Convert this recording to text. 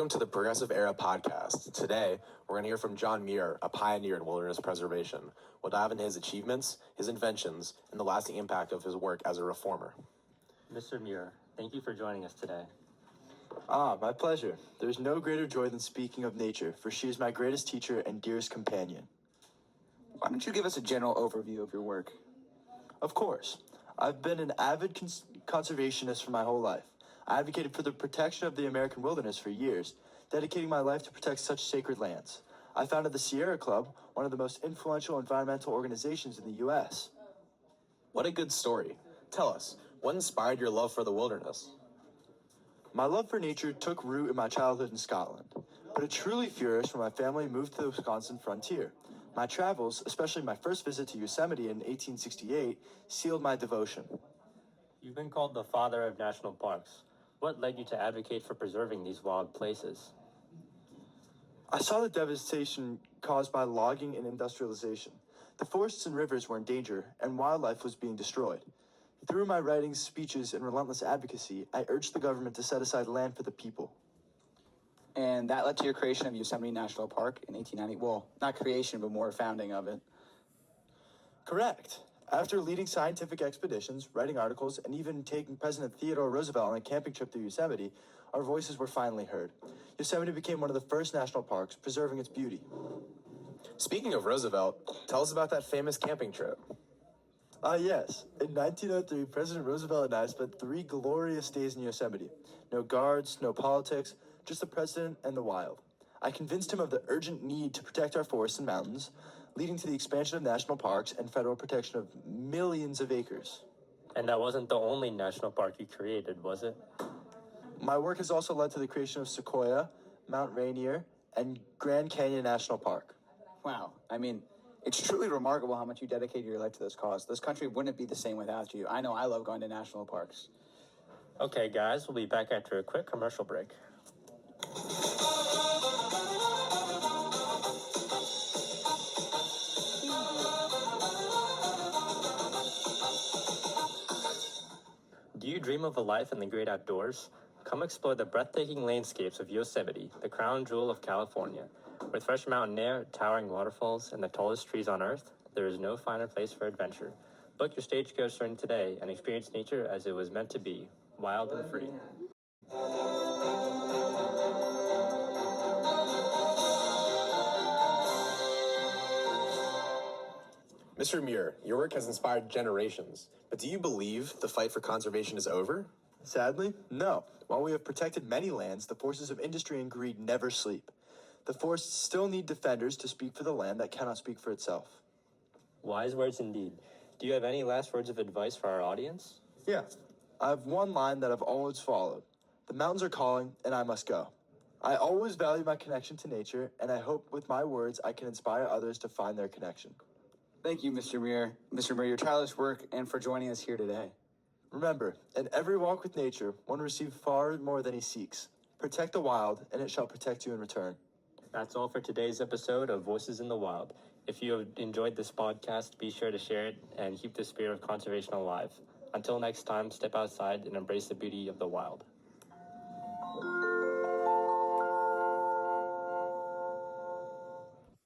Welcome to the Progressive Era podcast. Today, we're going to hear from John Muir, a pioneer in wilderness preservation. We'll dive into his achievements, his inventions, and the lasting impact of his work as a reformer. Mr. Muir, thank you for joining us today. My pleasure. There's no greater joy than speaking of nature, for she is my greatest teacher and dearest companion. Why don't you give us a general overview of your work? Of course. I've been an avid conservationist for my whole life. I advocated for the protection of the American wilderness for years, dedicating my life to protect such sacred lands. I founded the Sierra Club, one of the most influential environmental organizations in the U.S. What a good story. Tell us, what inspired your love for the wilderness? My love for nature took root in my childhood in Scotland, but it truly flourished when my family moved to the Wisconsin frontier. My travels, especially my first visit to Yosemite in 1868, sealed my devotion. You've been called the father of national parks. What led you to advocate for preserving these wild places? I saw the devastation caused by logging and industrialization. The forests and rivers were in danger, and wildlife was being destroyed. Through my writings, speeches, and relentless advocacy, I urged the government to set aside land for the people. And that led to your creation of Yosemite National Park in 1890. Well, not creation, but more founding of it. Correct. After leading scientific expeditions, writing articles, and even taking President Theodore Roosevelt on a camping trip through Yosemite, our voices were finally heard. Yosemite became one of the first national parks, preserving its beauty. Speaking of Roosevelt, tell us about that famous camping trip. Yes. In 1903, President Roosevelt and I spent 3 glorious days in Yosemite. No guards, no politics, just the president and the wild. I convinced him of the urgent need to protect our forests and mountains, leading to the expansion of national parks and federal protection of millions of acres. And that wasn't the only national park you created, was it? My work has also led to the creation of Sequoia, Mount Rainier, and Grand Canyon National Park. Wow. I mean, it's truly remarkable how much you dedicated your life to this cause. This country wouldn't be the same without you. I know I love going to national parks. Okay, guys, we'll be back after a quick commercial break. Do you dream of a life in the great outdoors? Come explore the breathtaking landscapes of Yosemite, the crown jewel of California. With fresh mountain air, towering waterfalls, and the tallest trees on Earth, there is no finer place for adventure. Book your stagecoach journey today and experience nature as it was meant to be, wild and free. Mr. Muir, your work has inspired generations, but do you believe the fight for conservation is over? Sadly, no. While we have protected many lands, the forces of industry and greed never sleep. The forests still need defenders to speak for the land that cannot speak for itself. Wise words indeed. Do you have any last words of advice for our audience? Yeah. I have one line that I've always followed. The mountains are calling, and I must go. I always value my connection to nature, and I hope with my words I can inspire others to find their connection. Thank you, Mr. Muir. Mr. Muir, your tireless work and for joining us here today. Remember, in every walk with nature, one receives far more than he seeks. Protect the wild, and it shall protect you in return. That's all for today's episode of Voices in the Wild. If you have enjoyed this podcast, be sure to share it and keep the spirit of conservation alive. Until next time, step outside and embrace the beauty of the wild.